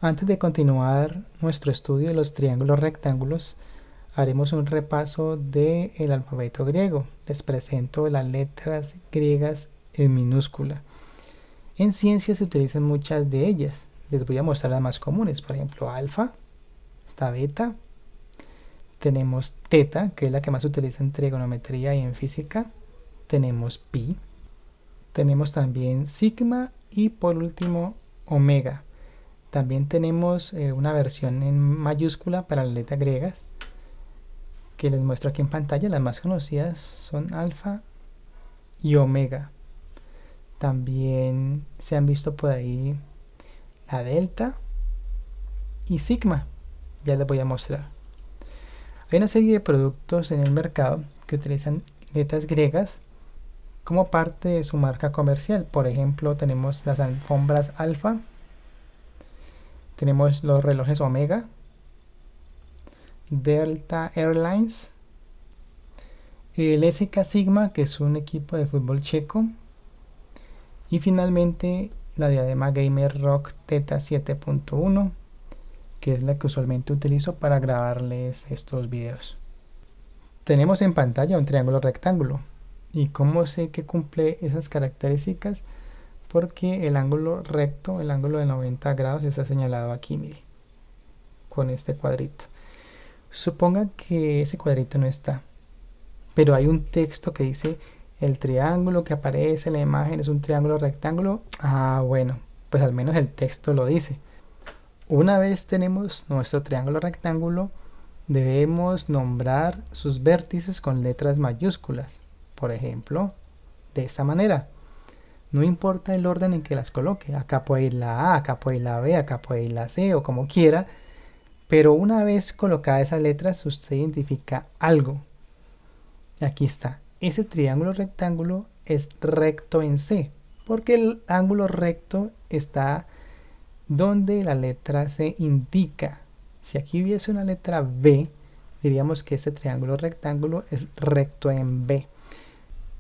Antes de continuar nuestro estudio de los triángulos rectángulos, haremos un repaso del alfabeto griego. Les presento las letras griegas en minúscula. En ciencia se utilizan muchas de ellas. Les voy a mostrar las más comunes. Por ejemplo, alfa, está beta. Tenemos teta, que es la que más se utiliza en trigonometría y en física. Tenemos pi. Tenemos también sigma y por último omega. También tenemos una versión en mayúscula para las letras griegas que les muestro aquí en pantalla. Las más conocidas son alfa y omega. También se han visto por ahí la delta y sigma. Ya les voy a mostrar. Hay una serie de productos en el mercado que utilizan letras griegas como parte de su marca comercial. Por ejemplo, tenemos las alfombras alfa. Tenemos los relojes Omega, Delta Airlines, el SK Sigma, que es un equipo de fútbol checo, y finalmente la diadema Gamer Rock Theta 7.1, que es la que usualmente utilizo para grabarles estos videos. Tenemos en pantalla un triángulo rectángulo. ¿Y cómo sé que cumple esas características? Porque el ángulo recto, el ángulo de 90 grados está señalado aquí, mire, con este cuadrito. Suponga que ese cuadrito no está, pero hay un texto que dice el triángulo que aparece en la imagen es un triángulo rectángulo. Bueno, pues al menos el texto lo dice. Una vez tenemos nuestro triángulo rectángulo, debemos nombrar sus vértices con letras mayúsculas. Por ejemplo, de esta manera. No importa el orden en que las coloque. Acá puede ir la A, acá puede ir la B, acá puede ir la C o como quiera. Pero una vez colocadas esas letras, usted identifica algo. Aquí está. Ese triángulo rectángulo es recto en C. Porque el ángulo recto está donde la letra C indica. Si aquí hubiese una letra B, diríamos que este triángulo rectángulo es recto en B.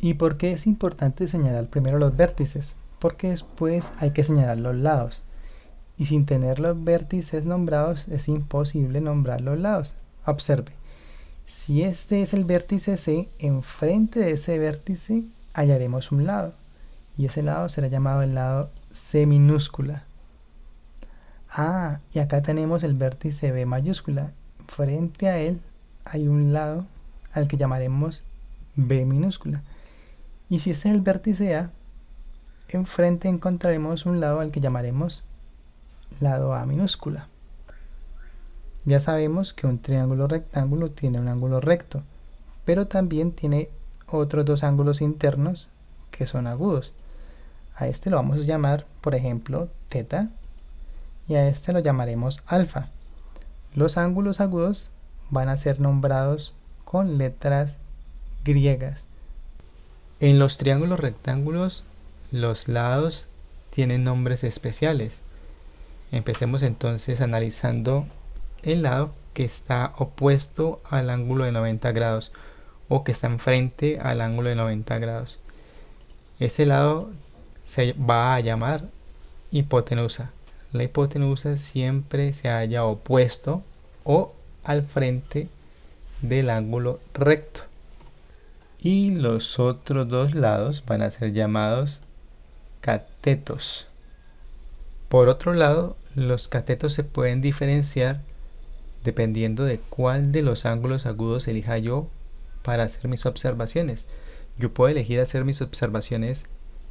¿Y por qué es importante señalar primero los vértices? Porque después hay que señalar los lados. Y sin tener los vértices nombrados es imposible nombrar los lados. Observe. Si este es el vértice C, enfrente de ese vértice hallaremos un lado. Y ese lado será llamado el lado C minúscula. Y acá tenemos el vértice B mayúscula. Frente a él hay un lado al que llamaremos B minúscula. Y si este es el vértice A, enfrente encontraremos un lado al que llamaremos lado A minúscula. Ya sabemos que un triángulo rectángulo tiene un ángulo recto, pero también tiene otros dos ángulos internos que son agudos. A este lo vamos a llamar, por ejemplo, teta, y a este lo llamaremos alfa. Los ángulos agudos van a ser nombrados con letras griegas. En los triángulos rectángulos, los lados tienen nombres especiales. Empecemos entonces analizando el lado que está opuesto al ángulo de 90 grados o que está enfrente al ángulo de 90 grados. Ese lado se va a llamar hipotenusa. La hipotenusa siempre se halla opuesto o al frente del ángulo recto. Y los otros dos lados van a ser llamados catetos. Por otro lado, los catetos se pueden diferenciar dependiendo de cuál de los ángulos agudos elija yo para hacer mis observaciones. Yo puedo elegir hacer mis observaciones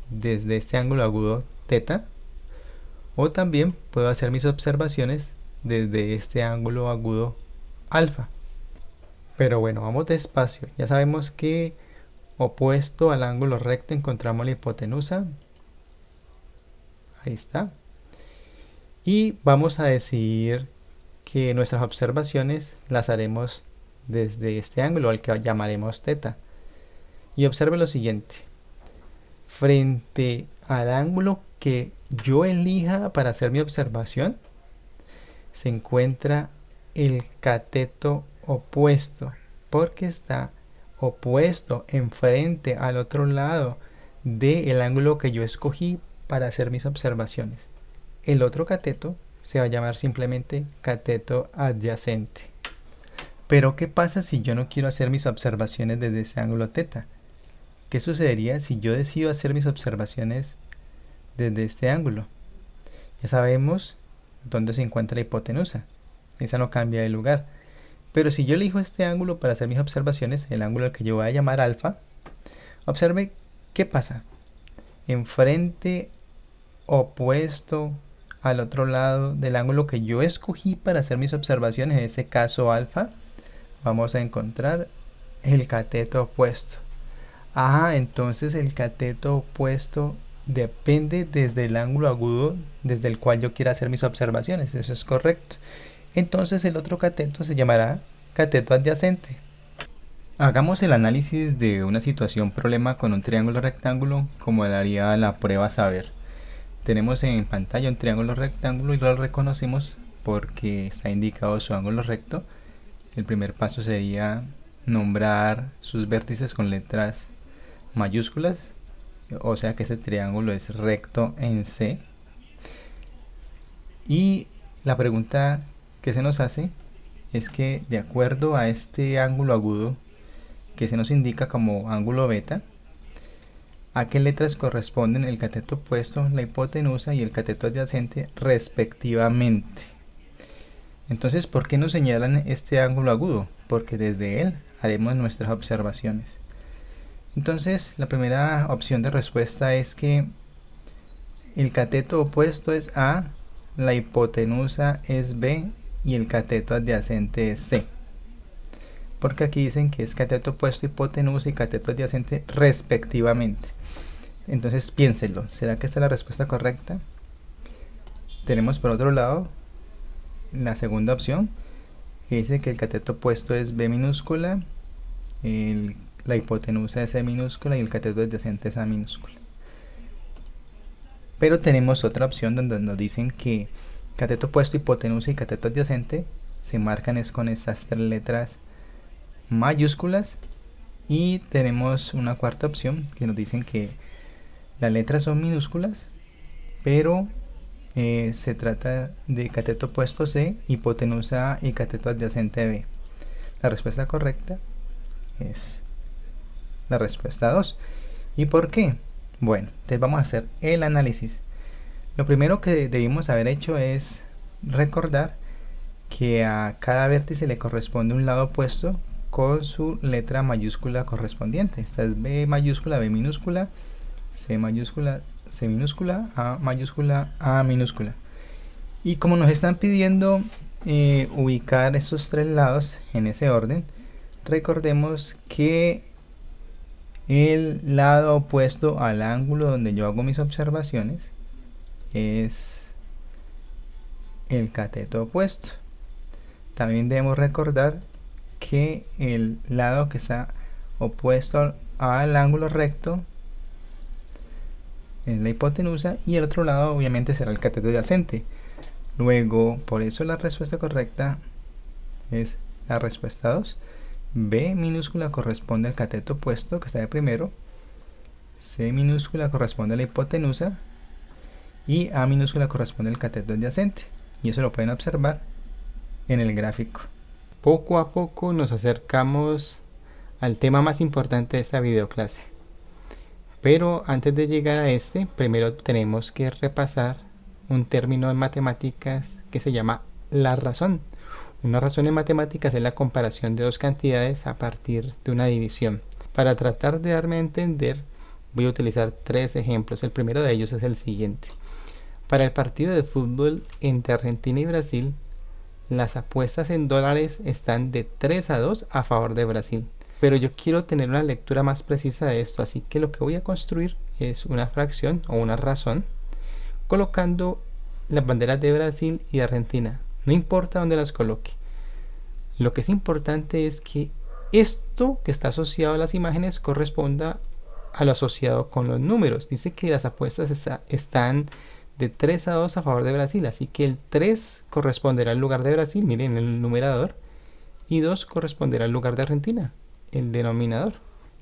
desde este ángulo agudo teta, o también puedo hacer mis observaciones desde este ángulo agudo alfa. Pero bueno, vamos despacio. Ya sabemos que opuesto al ángulo recto encontramos la hipotenusa. Ahí está. Y vamos a decir que nuestras observaciones las haremos desde este ángulo al que llamaremos teta. Y observe lo siguiente. Frente al ángulo que yo elija para hacer mi observación, se encuentra el cateto opuesto, porque está opuesto enfrente al otro lado del ángulo que yo escogí para hacer mis observaciones. El otro cateto se va a llamar simplemente cateto adyacente. Pero ¿qué pasa si yo no quiero hacer mis observaciones desde ese ángulo θ? ¿Qué sucedería si yo decido hacer mis observaciones desde este ángulo? Ya sabemos dónde se encuentra la hipotenusa. Esa no cambia de lugar. Pero si yo elijo este ángulo para hacer mis observaciones, el ángulo al que yo voy a llamar alfa, observe qué pasa. Enfrente, opuesto al otro lado del ángulo que yo escogí para hacer mis observaciones, en este caso alfa, vamos a encontrar el cateto opuesto. Entonces el cateto opuesto depende desde el ángulo agudo desde el cual yo quiera hacer mis observaciones. Eso es correcto. Entonces el otro cateto se llamará cateto adyacente. Hagamos el análisis de una situación problema con un triángulo rectángulo como lo haría la prueba saber. Tenemos en pantalla un triángulo rectángulo y lo reconocemos porque está indicado su ángulo recto. El primer paso sería nombrar sus vértices con letras mayúsculas, o sea que este triángulo es recto en C. Y la pregunta que se nos hace es que de acuerdo a este ángulo agudo que se nos indica como ángulo beta, ¿a qué letras corresponden el cateto opuesto, la hipotenusa y el cateto adyacente respectivamente? Entonces, ¿por qué nos señalan este ángulo agudo? Porque desde él haremos nuestras observaciones. Entonces, la primera opción de respuesta es que el cateto opuesto es A, la hipotenusa es B y el cateto adyacente es C. Porque aquí dicen que es cateto opuesto, hipotenusa y cateto adyacente respectivamente. Entonces piénsenlo, ¿será que esta es la respuesta correcta? Tenemos por otro lado la segunda opción, que dice que el cateto opuesto es B minúscula, la hipotenusa es C minúscula y el cateto adyacente es A minúscula. Pero tenemos otra opción donde nos dicen que cateto opuesto, hipotenusa y cateto adyacente se marcan es con estas tres letras mayúsculas, y tenemos una cuarta opción que nos dicen que las letras son minúsculas, pero se trata de cateto opuesto C, hipotenusa A y cateto adyacente B. La respuesta correcta es la respuesta 2. ¿Y por qué? Bueno, entonces vamos a hacer el análisis. Lo primero que debimos haber hecho es recordar que a cada vértice le corresponde un lado opuesto con su letra mayúscula correspondiente. Esta es B mayúscula, B minúscula, C mayúscula, C minúscula, A mayúscula, A minúscula. Y como nos están pidiendo ubicar estos tres lados en ese orden, recordemos que el lado opuesto al ángulo donde yo hago mis observaciones es el cateto opuesto. También debemos recordar que el lado que está opuesto al ángulo recto es la hipotenusa y el otro lado obviamente será el cateto adyacente. Luego, por eso la respuesta correcta es la respuesta 2. B minúscula corresponde al cateto opuesto que está de primero, C minúscula corresponde a la hipotenusa y A minúscula corresponde al cateto adyacente. Y eso lo pueden observar en el gráfico. Poco a poco nos acercamos al tema más importante de esta videoclase. Pero antes de llegar a este, primero tenemos que repasar un término en matemáticas que se llama la razón. Una razón en matemáticas es la comparación de dos cantidades a partir de una división. Para tratar de darme a entender, voy a utilizar tres ejemplos. El primero de ellos es el siguiente. Para el partido de fútbol entre Argentina y Brasil, las apuestas en dólares están de 3-2 a favor de Brasil. Pero yo quiero tener una lectura más precisa de esto, así que lo que voy a construir es una fracción o una razón, colocando las banderas de Brasil y de Argentina. No importa dónde las coloque. Lo que es importante es que esto que está asociado a las imágenes corresponda a lo asociado con los números. Dice que las apuestas están de 3-2 a favor de Brasil, así que el 3 corresponderá al lugar de Brasil, miren el numerador, y 2 corresponderá al lugar de Argentina, el denominador.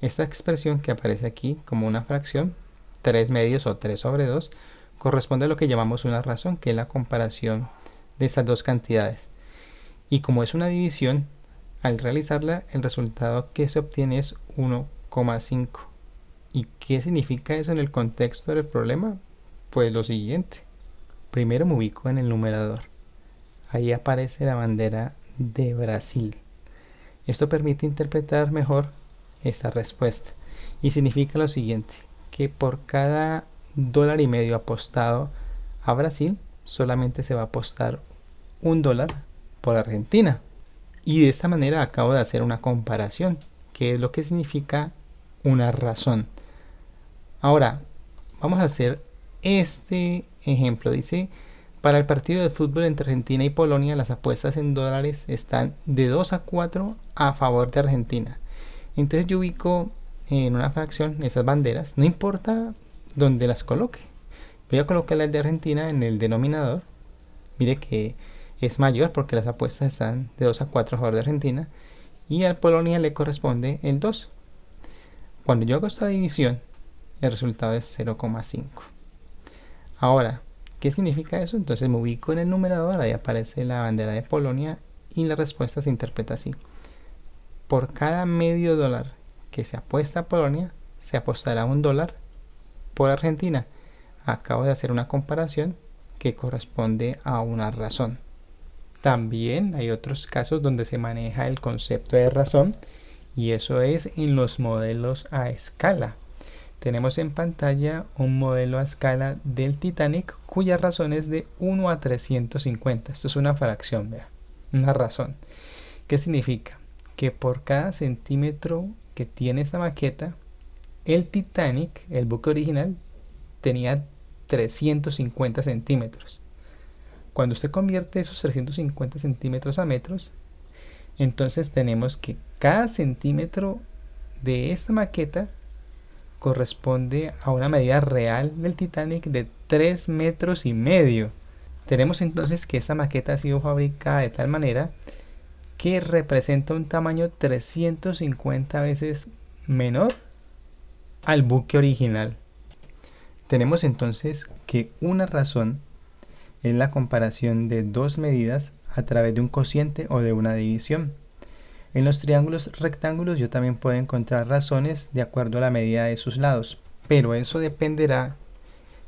Esta expresión que aparece aquí como una fracción, 3 medios o 3/2, corresponde a lo que llamamos una razón, que es la comparación de estas dos cantidades. Y como es una división, al realizarla el resultado que se obtiene es 1,5. ¿Y qué significa eso en el contexto del problema? Pues lo siguiente. Primero me ubico en el numerador. Ahí aparece la bandera de Brasil. Esto permite interpretar mejor esta respuesta. Y significa lo siguiente, que por cada $1.50 apostado a Brasil, solamente se va a apostar $1 por Argentina. Y de esta manera acabo de hacer una comparación, que es lo que significa una razón. Ahora, vamos a hacer este ejemplo. Dice, para el partido de fútbol entre Argentina y Polonia, las apuestas en dólares están de 2-4 a favor de Argentina. Entonces yo ubico en una fracción esas banderas, no importa dónde las coloque. Voy a colocar las de Argentina en el denominador. Mire que es mayor porque las apuestas están de 2-4 a favor de Argentina. Y al Polonia le corresponde el 2. Cuando yo hago esta división, el resultado es 0,5. Ahora, ¿qué significa eso? Entonces me ubico en el numerador, ahí aparece la bandera de Polonia y la respuesta se interpreta así. Por cada medio dólar que se apuesta a Polonia, se apostará $1 por Argentina. Acabo de hacer una comparación que corresponde a una razón. También hay otros casos donde se maneja el concepto de razón y eso es en los modelos a escala. Tenemos en pantalla un modelo a escala del Titanic cuya razón es de 1 a 350. Esto es una fracción, vea, una razón. ¿Qué significa? Que por cada centímetro que tiene esta maqueta, el Titanic, el buque original, tenía 350 centímetros. Cuando usted convierte esos 350 centímetros a metros, entonces tenemos que cada centímetro de esta maqueta corresponde a una medida real del Titanic de 3,5 metros. Tenemos entonces que esta maqueta ha sido fabricada de tal manera que representa un tamaño 350 veces menor al buque original. Tenemos entonces que una razón es la comparación de dos medidas a través de un cociente o de una división. En los triángulos rectángulos yo también puedo encontrar razones de acuerdo a la medida de sus lados, pero eso dependerá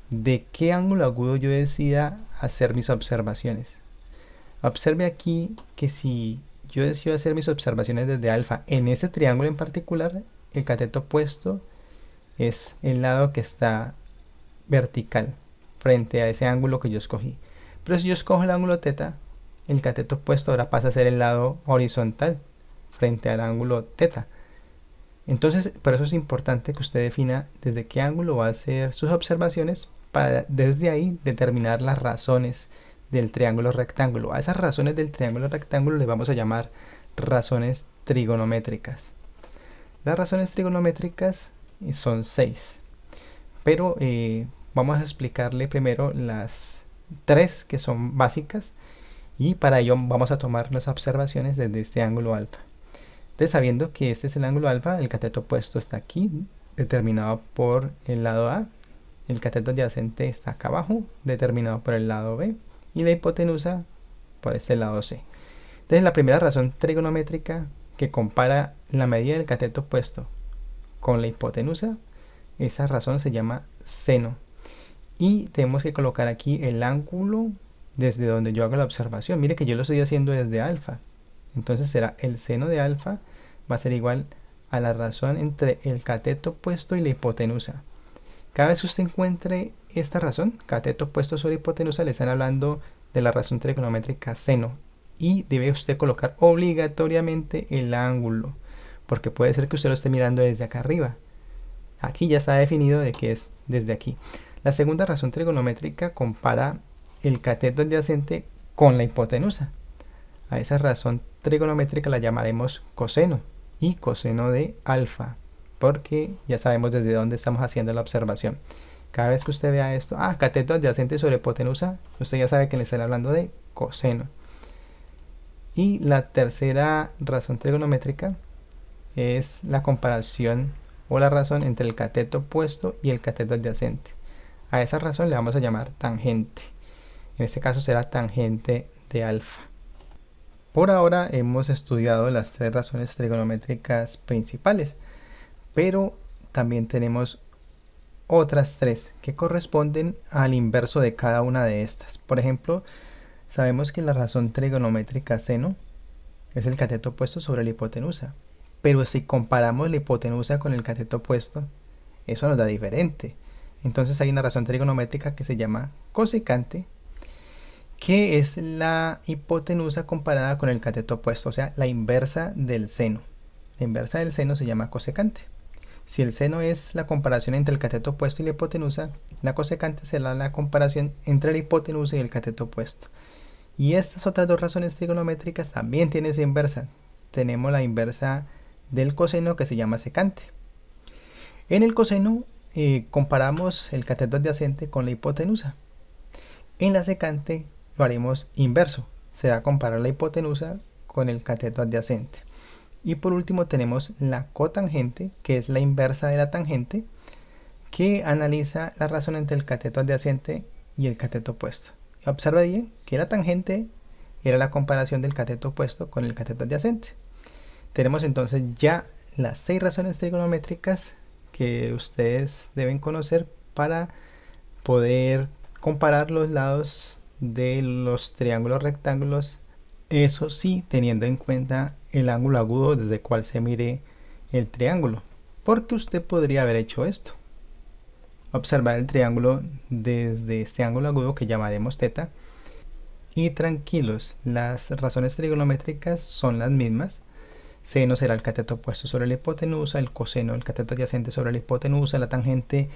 de qué ángulo agudo yo decida hacer mis observaciones. Observe aquí que si yo decido hacer mis observaciones desde alfa en este triángulo en particular, el cateto opuesto es el lado que está vertical frente a ese ángulo que yo escogí. Pero si yo escojo el ángulo teta, el cateto opuesto ahora pasa a ser el lado horizontal frente al ángulo teta. Entonces, por eso es importante que usted defina desde qué ángulo va a hacer sus observaciones para desde ahí determinar las razones del triángulo rectángulo. A esas razones del triángulo rectángulo les vamos a llamar razones trigonométricas. Las razones trigonométricas son 6, pero vamos a explicarle primero las 3 que son básicas y para ello vamos a tomar las observaciones desde este ángulo alfa. Entonces, sabiendo que este es el ángulo alfa, el cateto opuesto está aquí, determinado por el lado A, el cateto adyacente está acá abajo, determinado por el lado B, y la hipotenusa por este lado C. Entonces, la primera razón trigonométrica que compara la medida del cateto opuesto con la hipotenusa, esa razón se llama seno. Y tenemos que colocar aquí el ángulo desde donde yo hago la observación. Mire que yo lo estoy haciendo desde alfa. Entonces será el seno de alfa va a ser igual a la razón entre el cateto opuesto y la hipotenusa. Cada vez que usted encuentre esta razón, cateto opuesto sobre hipotenusa, le están hablando de la razón trigonométrica seno. Y debe usted colocar obligatoriamente el ángulo, porque puede ser que usted lo esté mirando desde acá arriba. Aquí ya está definido de que es desde aquí. La segunda razón trigonométrica compara el cateto adyacente con la hipotenusa. A esa razón trigonométrica la llamaremos coseno y coseno de alfa, porque ya sabemos desde dónde estamos haciendo la observación. Cada vez que usted vea esto, cateto adyacente sobre hipotenusa, usted ya sabe que le están hablando de coseno. Y la tercera razón trigonométrica es la comparación o la razón entre el cateto opuesto y el cateto adyacente. A esa razón le vamos a llamar tangente. En este caso será tangente de alfa. Por ahora hemos estudiado las tres razones trigonométricas principales, pero también tenemos otras tres que corresponden al inverso de cada una de estas. Por ejemplo, sabemos que la razón trigonométrica seno es el cateto opuesto sobre la hipotenusa, pero si comparamos la hipotenusa con el cateto opuesto, eso nos da diferente. Entonces hay una razón trigonométrica que se llama cosecante, que es la hipotenusa comparada con el cateto opuesto, o sea, la inversa del seno. La inversa del seno se llama cosecante. Si el seno es la comparación entre el cateto opuesto y la hipotenusa, la cosecante será la comparación entre la hipotenusa y el cateto opuesto. Y estas otras dos razones trigonométricas también tienen esa inversa. Tenemos la inversa del coseno que se llama secante. En el coseno comparamos el cateto adyacente con la hipotenusa. En la secante lo haremos inverso, será comparar la hipotenusa con el cateto adyacente. Y por último tenemos la cotangente, que es la inversa de la tangente, que analiza la razón entre el cateto adyacente y el cateto opuesto. Observa bien que la tangente era la comparación del cateto opuesto con el cateto adyacente. Tenemos entonces ya las 6 razones trigonométricas que ustedes deben conocer para poder comparar los lados de los triángulos rectángulos, eso sí teniendo en cuenta el ángulo agudo desde el cual se mire el triángulo, porque usted podría haber hecho esto: observar el triángulo desde este ángulo agudo que llamaremos θ, y tranquilos, las razones trigonométricas son las mismas. Seno será el cateto opuesto sobre la hipotenusa, el coseno el cateto adyacente sobre la hipotenusa, la tangente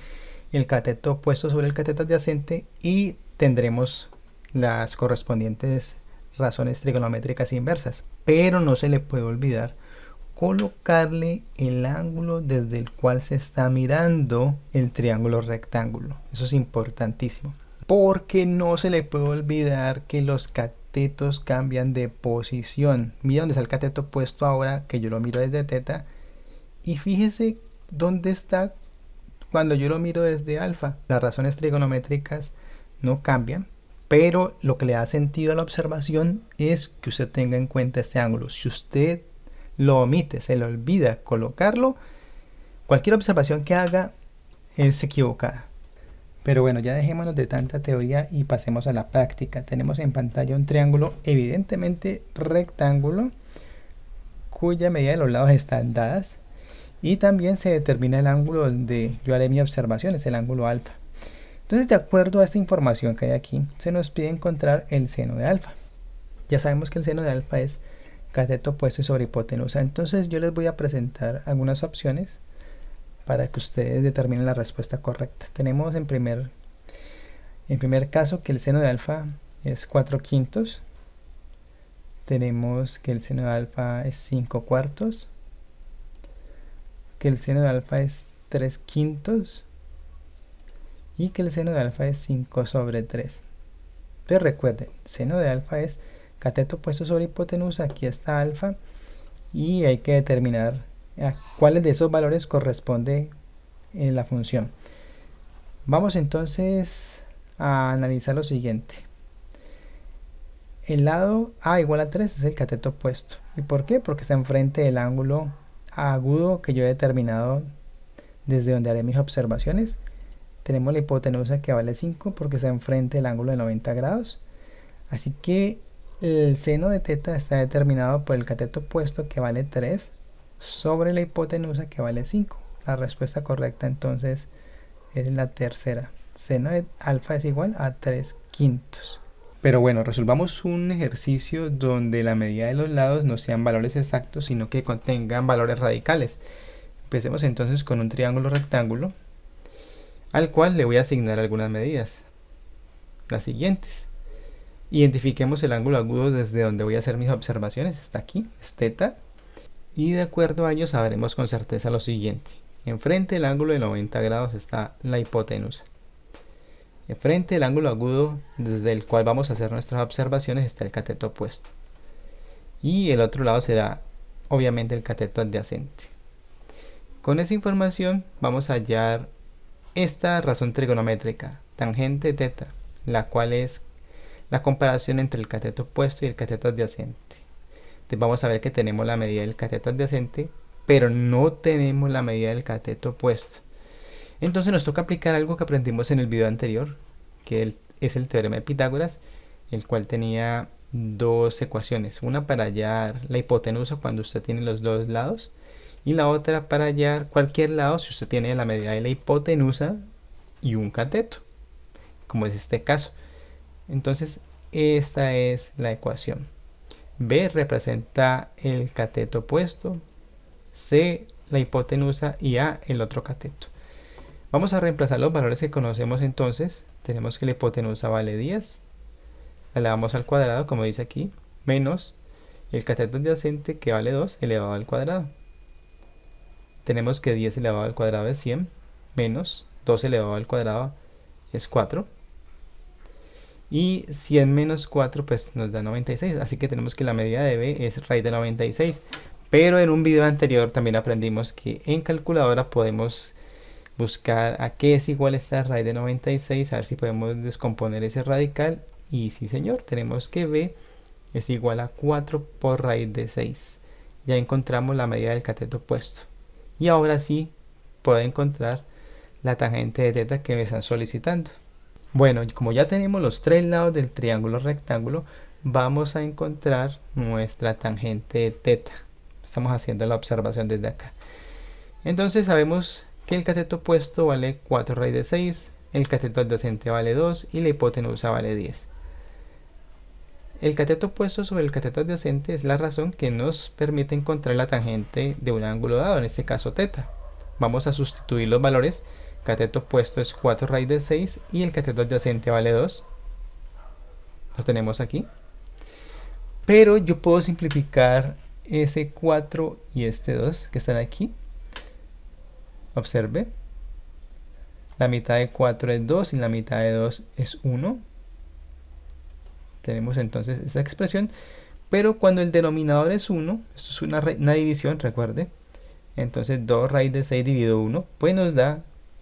el cateto opuesto sobre el cateto adyacente, y tendremos las correspondientes razones trigonométricas inversas. Pero no se le puede olvidar colocarle el ángulo desde el cual se está mirando el triángulo rectángulo. Eso es importantísimo, porque no se le puede olvidar que los catetos cambian de posición. Mira dónde está el cateto opuesto ahora que yo lo miro desde θ, y fíjese dónde está cuando yo lo miro desde alfa. Las razones trigonométricas no cambian, pero lo que le da sentido a la observación es que usted tenga en cuenta este ángulo. Si usted lo omite, se le olvida colocarlo, cualquier observación que haga es equivocada. Pero bueno, ya dejémonos de tanta teoría y pasemos a la práctica. Tenemos en pantalla un triángulo evidentemente rectángulo, cuya medida de los lados están dadas, y también se determina el ángulo donde yo haré mi observación, es el ángulo alfa. Entonces, de acuerdo a esta información que hay aquí, se nos pide encontrar el seno de alfa. Ya sabemos que el seno de alfa es cateto opuesto sobre hipotenusa. Entonces yo les voy a presentar algunas opciones para que ustedes determinen la respuesta correcta. Tenemos en primer caso que el seno de alfa es 4/5. Tenemos que el seno de alfa es 5/4. Que el seno de alfa es 3/5. Y que el seno de alfa es 5/3. Pero recuerden, seno de alfa es cateto opuesto sobre hipotenusa, aquí está alfa, y hay que determinar a cuáles de esos valores corresponde en la función. Vamos entonces a analizar lo siguiente. El lado a igual a 3 es el cateto opuesto. ¿Y por qué? Porque está enfrente del ángulo agudo que yo he determinado desde donde haré mis observaciones. Tenemos la hipotenusa que vale 5 porque está enfrente del ángulo de 90 grados. Así que el seno de θ está determinado por el cateto opuesto que vale 3 sobre la hipotenusa que vale 5. La respuesta correcta entonces es la tercera. Seno de alfa es igual a 3/5. Pero bueno, resolvamos un ejercicio donde la medida de los lados no sean valores exactos, sino que contengan valores radicales. Empecemos entonces con un triángulo rectángulo al cual le voy a asignar algunas medidas, las siguientes. Identifiquemos el ángulo agudo desde donde voy a hacer mis observaciones, está aquí, es θ, y de acuerdo a ello sabremos con certeza lo siguiente: enfrente del ángulo de 90 grados está la hipotenusa, enfrente del ángulo agudo desde el cual vamos a hacer nuestras observaciones está el cateto opuesto, y el otro lado será obviamente el cateto adyacente. Con esa información vamos a hallar esta razón trigonométrica, tangente θ, la cual es la comparación entre el cateto opuesto y el cateto adyacente. Entonces vamos a ver que tenemos la medida del cateto adyacente, pero no tenemos la medida del cateto opuesto. Entonces nos toca aplicar algo que aprendimos en el video anterior, que es el teorema de Pitágoras, el cual tenía dos ecuaciones, una para hallar la hipotenusa cuando usted tiene los dos lados, y la otra para hallar cualquier lado si usted tiene la medida de la hipotenusa y un cateto, como es este caso. Entonces esta es la ecuación. B representa el cateto opuesto, C la hipotenusa y A el otro cateto. Vamos a reemplazar los valores que conocemos entonces. Tenemos que la hipotenusa vale 10, la elevamos al cuadrado como dice aquí, menos el cateto adyacente que vale 2 elevado al cuadrado. Tenemos que 10 elevado al cuadrado es 100, menos 2 elevado al cuadrado es 4. Y 100 menos 4 pues nos da 96, así que tenemos que la medida de B es raíz de 96. Pero en un video anterior también aprendimos que en calculadora podemos buscar a qué es igual esta raíz de 96, a ver si podemos descomponer ese radical. Y sí señor, tenemos que B es igual a 4 por raíz de 6. Ya encontramos la medida del cateto opuesto. Y ahora sí puedo encontrar la tangente de teta que me están solicitando. Bueno, como ya tenemos los tres lados del triángulo rectángulo, vamos a encontrar nuestra tangente de teta. Estamos haciendo la observación desde acá. Entonces sabemos que el cateto opuesto vale 4 raíz de 6, el cateto adyacente vale 2 y la hipotenusa vale 10. El cateto opuesto sobre el cateto adyacente es la razón que nos permite encontrar la tangente de un ángulo dado, en este caso teta. Vamos a sustituir los valores. Cateto opuesto es 4 raíz de 6 y el cateto adyacente vale 2. Lo tenemos aquí. Pero yo puedo simplificar ese 4 y este 2 que están aquí. Observe. La mitad de 4 es 2 y la mitad de 2 es 1. Tenemos entonces esta expresión. Pero cuando el denominador es 1, esto es una división, recuerde. Entonces 2 raíz de 6 dividido 1, pues nos da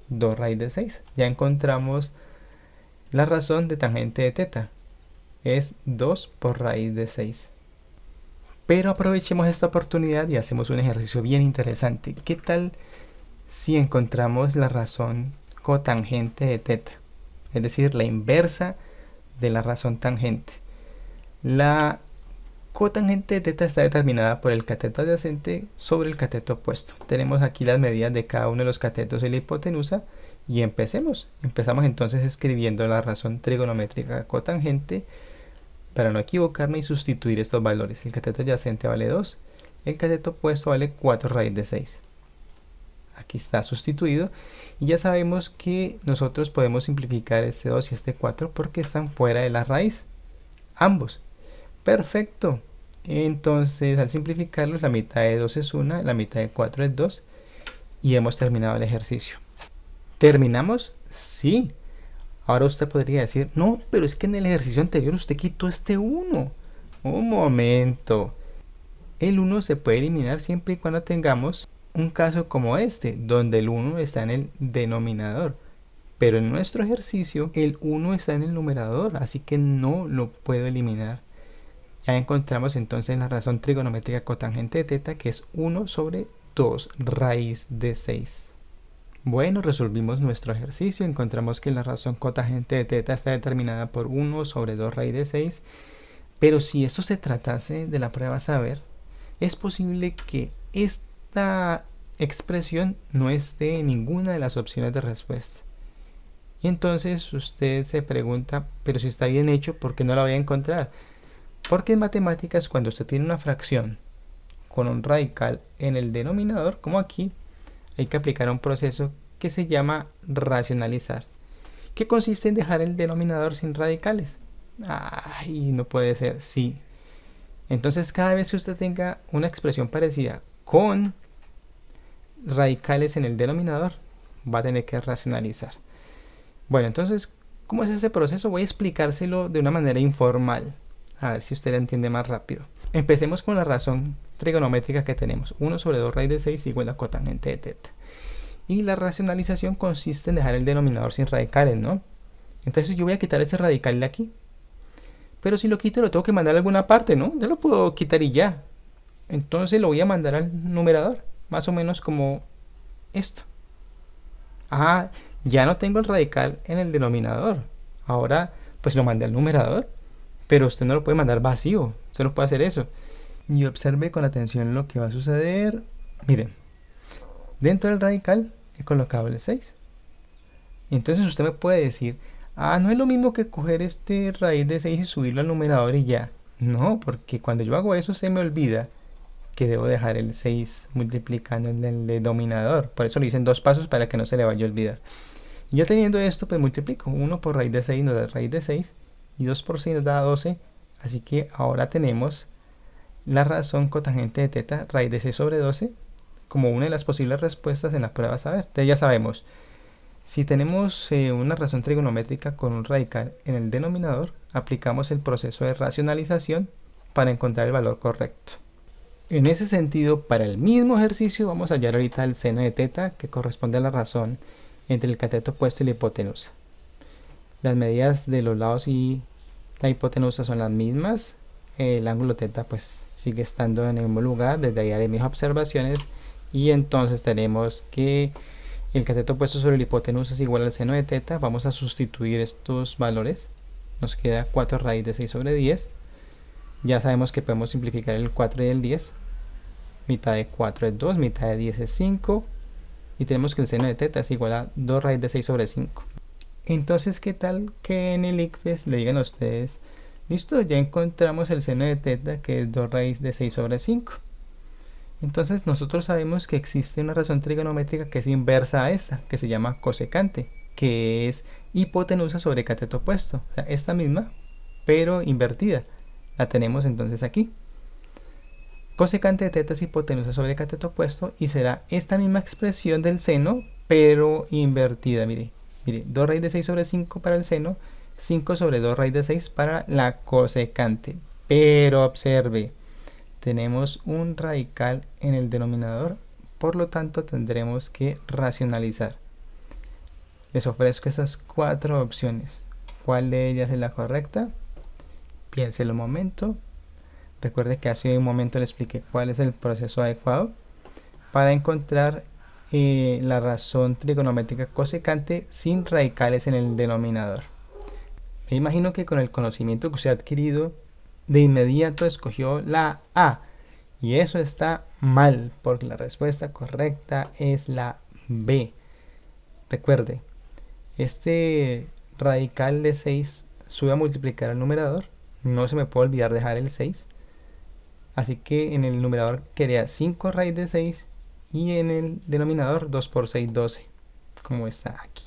2 raíz de 6. Ya encontramos la razón de tangente de teta. Es 2 por raíz de 6. Pero aprovechemos esta oportunidad y hacemos un ejercicio bien interesante. ¿Qué tal si encontramos la razón cotangente de teta? Es decir, la inversa de la razón tangente. La cotangente de teta está determinada por el cateto adyacente sobre el cateto opuesto. Tenemos aquí las medidas de cada uno de los catetos y la hipotenusa. Y empecemos. Empezamos entonces escribiendo la razón trigonométrica cotangente para no equivocarme y sustituir estos valores. El cateto adyacente vale 2, el cateto opuesto vale 4 raíz de 6. Aquí está sustituido y ya sabemos que nosotros podemos simplificar este 2 y este 4 porque están fuera de la raíz, ambos. Perfecto. Entonces al simplificarlos la mitad de 2 es 1, la mitad de 4 es 2 y hemos terminado el ejercicio. ¿Terminamos? Sí. Ahora usted podría decir, no, pero es que en el ejercicio anterior usted quitó este 1. Un momento. El 1 se puede eliminar siempre y cuando tengamos un caso como este, donde el 1 está en el denominador. Pero en nuestro ejercicio, el 1 está en el numerador, así que no lo puedo eliminar. Ya encontramos entonces la razón trigonométrica cotangente de teta, que es 1 sobre 2 raíz de 6. Bueno, resolvimos nuestro ejercicio, encontramos que la razón cotangente de teta está determinada por 1 sobre 2 raíz de 6, pero si esto se tratase de la prueba saber, es posible que esta expresión no esté en ninguna de las opciones de respuesta. Y entonces usted se pregunta, pero si está bien hecho, ¿por qué no la voy a encontrar? Porque en matemáticas, cuando usted tiene una fracción con un radical en el denominador, como aquí, hay que aplicar un proceso que se llama racionalizar, que consiste en dejar el denominador sin radicales. Ay, no puede ser, sí. Entonces cada vez que usted tenga una expresión parecida con radicales en el denominador, va a tener que racionalizar. Bueno, entonces, ¿cómo es ese proceso? Voy a explicárselo de una manera informal, a ver si usted lo entiende más rápido. Empecemos con la razón trigonométrica que tenemos. 1 sobre 2 raíz de 6 igual a cotangente de teta. Y la racionalización consiste en dejar el denominador sin radicales, ¿no? Entonces yo voy a quitar este radical de aquí. Pero si lo quito lo tengo que mandar a alguna parte, ¿no? Ya lo puedo quitar y ya. Entonces lo voy a mandar al numerador, más o menos como esto. Ah, ya no tengo el radical en el denominador. Ahora pues lo mandé al numerador, pero usted no lo puede mandar vacío, usted no puede hacer eso. Y observe con atención lo que va a suceder. Miren, dentro del radical he colocado el 6. Entonces usted me puede decir, ah, no es lo mismo que coger este raíz de 6 y subirlo al numerador y ya. No, porque cuando yo hago eso se me olvida que debo dejar el 6 multiplicando en el denominador. Por eso lo hice en 2 pasos para que no se le vaya a olvidar. Y ya teniendo esto, pues multiplico. 1 por raíz de 6 nos da raíz de 6 y 2 por 6 nos da 12. Así que ahora tenemos la razón cotangente de teta, raíz de 6 sobre 12, como una de las posibles respuestas en la prueba a saber. Entonces ya sabemos, si tenemos una razón trigonométrica con un radical en el denominador, aplicamos el proceso de racionalización para encontrar el valor correcto. En ese sentido, para el mismo ejercicio vamos a hallar ahorita el seno de teta, que corresponde a la razón entre el cateto opuesto y la hipotenusa. Las medidas de los lados y la hipotenusa son las mismas. El ángulo teta pues sigue estando en el mismo lugar. Desde ahí haré mis observaciones y entonces tenemos que el cateto opuesto sobre la hipotenusa es igual al seno de teta. Vamos a sustituir estos valores. Nos queda 4 raíz de 6 sobre 10. Ya sabemos que podemos simplificar el 4 y el 10. Mitad de 4 es 2, mitad de 10 es 5. Y tenemos que el seno de teta es igual a 2 raíz de 6 sobre 5. Entonces, ¿qué tal que en el ICFES le digan a ustedes, listo, ya encontramos el seno de teta que es 2 raíz de 6 sobre 5? Entonces nosotros sabemos que existe una razón trigonométrica que es inversa a esta, que se llama cosecante, que es hipotenusa sobre cateto opuesto. O sea, esta misma, pero invertida. La tenemos entonces aquí. Cosecante de teta es hipotenusa sobre cateto opuesto y será esta misma expresión del seno, pero invertida. Mire, 2 raíz de 6 sobre 5 para el seno, 5 sobre 2 raíz de 6 para la cosecante. Pero observe, tenemos un radical en el denominador, por lo tanto tendremos que racionalizar. Les ofrezco estas 4 opciones. ¿Cuál de ellas es la correcta? Piénselo un momento. Recuerde que hace un momento le expliqué cuál es el proceso adecuado para encontrar la razón trigonométrica cosecante sin radicales en el denominador. Me imagino que con el conocimiento que usted ha adquirido, de inmediato escogió la A. Y eso está mal, porque la respuesta correcta es la B. Recuerde, este radical de 6 sube a multiplicar al numerador. No se me puede olvidar dejar el 6. Así que en el numerador quedaría 5 raíz de 6 y en el denominador 2 por 6, 12, como está aquí.